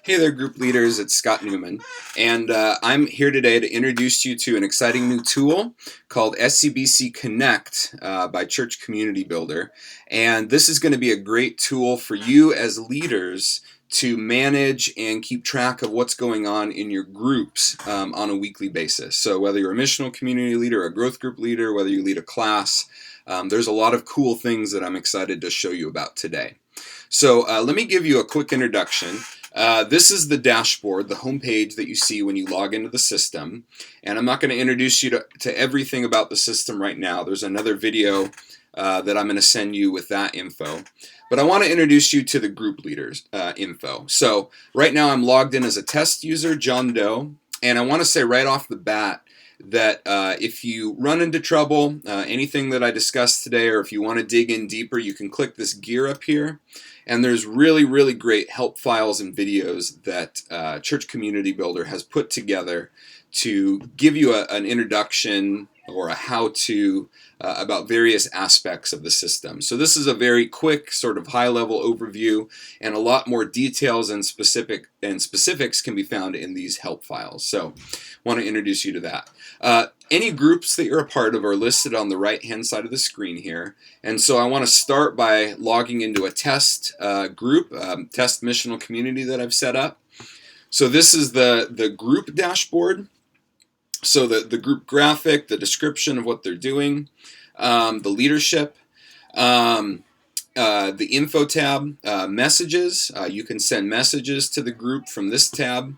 Hey there, group leaders. It's Scott Newman, and I'm here today to introduce you to an exciting new tool called SCBC Connect by Church Community Builder. And this is going to be a great tool for you as leaders to manage and keep track of what's going on in your groups on a weekly basis. So whether you're a missional community leader, a growth group leader, whether you lead a class, there's a lot of cool things that I'm excited to show you about today. So let me give you a quick introduction. This is the dashboard, the homepage that you see when you log into the system. And I'm not going to introduce you to everything about the system right now. There's another video that I'm going to send you with that info. But I want to introduce you to the group leaders info. So right now I'm logged in as a test user, John Doe. And I want to say right off the bat that if you run into trouble, anything that I discussed today, or if you want to dig in deeper, you can click this gear up here. And there's really, really great help files and videos that Church Community Builder has put together to give you an introduction or a how-to about various aspects of the system. So this is a very quick sort of high-level overview, and a lot more details and specifics can be found in these help files. So I want to introduce you to that. Any groups that you're a part of are listed on the right-hand side of the screen here. And so I want to start by logging into a test group, test missional community that I've set up. So this is the group dashboard. So the group graphic, the description of what they're doing, the leadership, the info tab, messages. You can send messages to the group from this tab.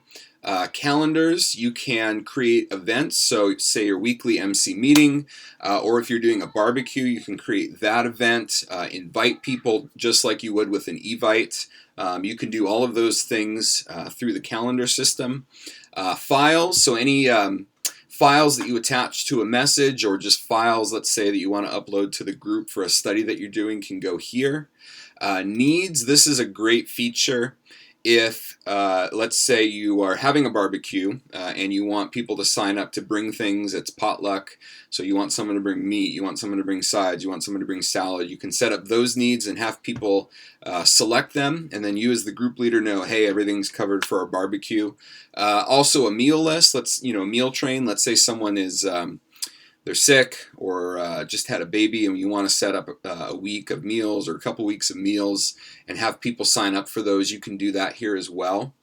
Calendars, you can create events, so say your weekly MC meeting, or if you're doing a barbecue, you can create that event, invite people just like you would with an Evite. You can do all of those things through the calendar system. Files, so any files that you attach to a message, or just files, let's say, that you want to upload to the group for a study that you're doing, can go here. NEADS, this is a great feature if, let's say, you are having a barbecue and you want people to sign up to bring things. It's potluck, so you want someone to bring meat, you want someone to bring sides, you want someone to bring salad. You can set up those needs and have people select them, and then you as the group leader know, hey, everything's covered for our barbecue. Also a meal list, a meal train. Let's say someone is they're sick or just had a baby, and you want to set up a week of meals or a couple weeks of meals and have people sign up for those. You can do that here as well.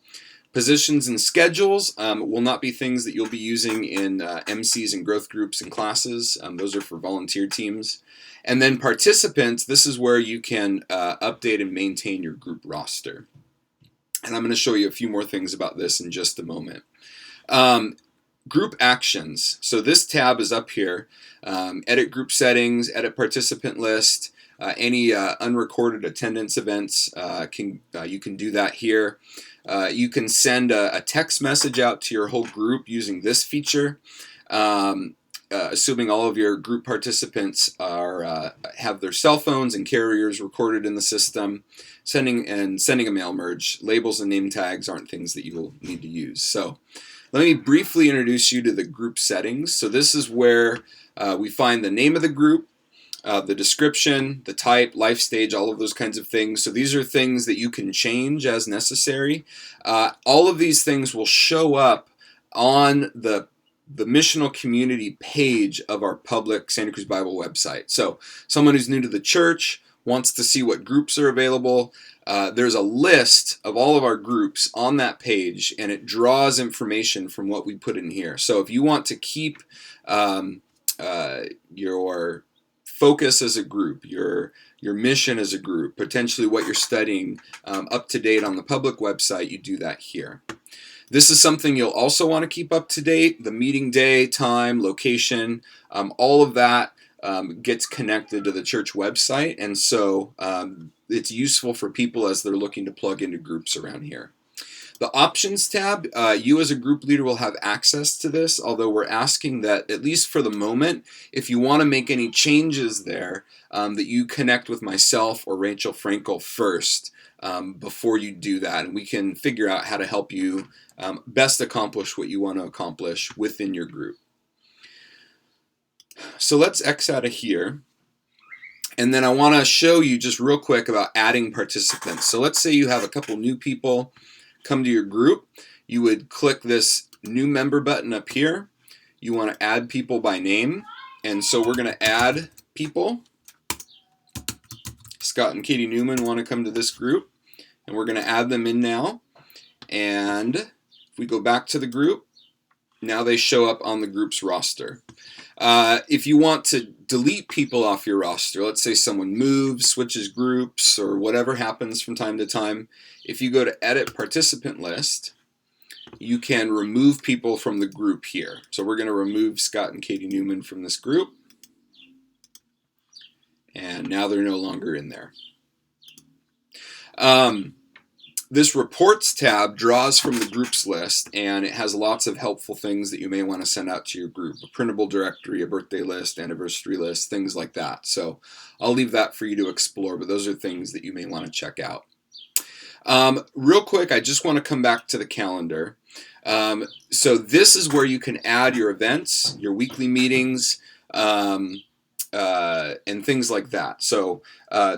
Positions and schedules will not be things that you'll be using in MCs and growth groups and classes. Those are for volunteer teams. And then participants, this is where you can update and maintain your group roster. And I'm going to show you a few more things about this in just a moment. Group actions. So this tab is up here. Edit group settings, edit participant list, any unrecorded attendance events, you can do that here. You can send a text message out to your whole group using this feature. Assuming all of your group participants have their cell phones and carriers recorded in the system, sending a mail merge. Labels and name tags aren't things that you will need to use. So let me briefly introduce you to the group settings. So this is where we find the name of the group, the description, the type, life stage, all of those kinds of things. So these are things that you can change as necessary. All of these things will show up on the missional community page of our public Santa Cruz Bible website. So someone who's new to the church wants to see what groups are available. There's a list of all of our groups on that page, and it draws information from what we put in here. So if you want to keep your focus as a group, your mission as a group, potentially what you're studying up to date on the public website, you do that here. This is something you'll also want to keep up to date, the meeting day, time, location, all of that gets connected to the church website, and so it's useful for people as they're looking to plug into groups around here. The options tab, you as a group leader will have access to this, although we're asking that, at least for the moment, if you want to make any changes there, that you connect with myself or Rachel Frankel first before you do that, and we can figure out how to help you best accomplish what you want to accomplish within your group. So let's X out of here. And then I want to show you just real quick about adding participants. So let's say you have a couple new people come to your group, you would click this new member button up here. You want to add people by name, and so we're going to add people. Scott and Katie Newman want to come to this group, and we're going to add them in now. And if we go back to the group, now they show up on the group's roster. If you want to delete people off your roster, let's say someone moves, switches groups, or whatever happens from time to time, if you go to Edit Participant List, you can remove people from the group here. So we're going to remove Scott and Katie Newman from this group. And now they're no longer in there. This Reports tab draws from the groups list, and it has lots of helpful things that you may want to send out to your group. A printable directory, a birthday list, anniversary list, things like that. So I'll leave that for you to explore, but those are things that you may want to check out. Real quick, I just want to come back to the calendar. So this is where you can add your events, your weekly meetings, and things like that. So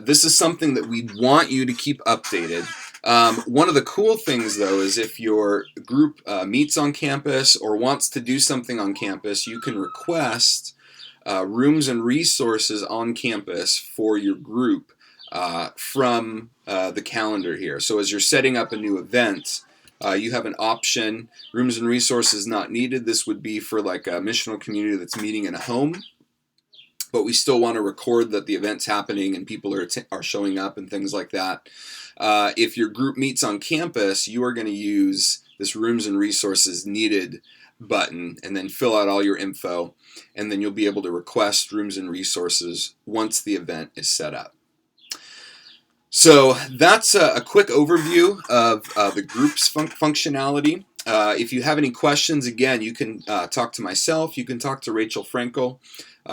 this is something that we want you to keep updated. One of the cool things, though, is if your group meets on campus or wants to do something on campus, you can request rooms and resources on campus for your group from the calendar here. So as you're setting up a new event, you have an option, rooms and resources not needed. This would be for like a missional community that's meeting in a home, but we still want to record that the event's happening and people are showing up and things like that. If your group meets on campus, you are going to use this rooms and resources needed button and then fill out all your info, and then you'll be able to request rooms and resources once the event is set up. So that's a quick overview of the group's functionality. If you have any questions, again, you can talk to myself, you can talk to Rachel Frankel,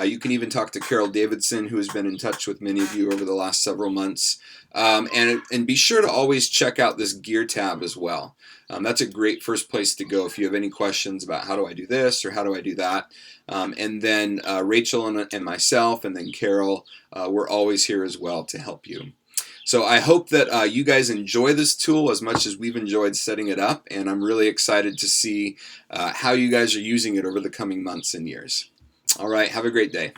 you can even talk to Carol Davidson, who has been in touch with many of you over the last several months. And be sure to always check out this gear tab as well. That's a great first place to go if you have any questions about how do I do this or how do I do that. And then Rachel and myself and then Carol, we're always here as well to help you. So I hope that you guys enjoy this tool as much as we've enjoyed setting it up, and I'm really excited to see how you guys are using it over the coming months and years. All right, have a great day.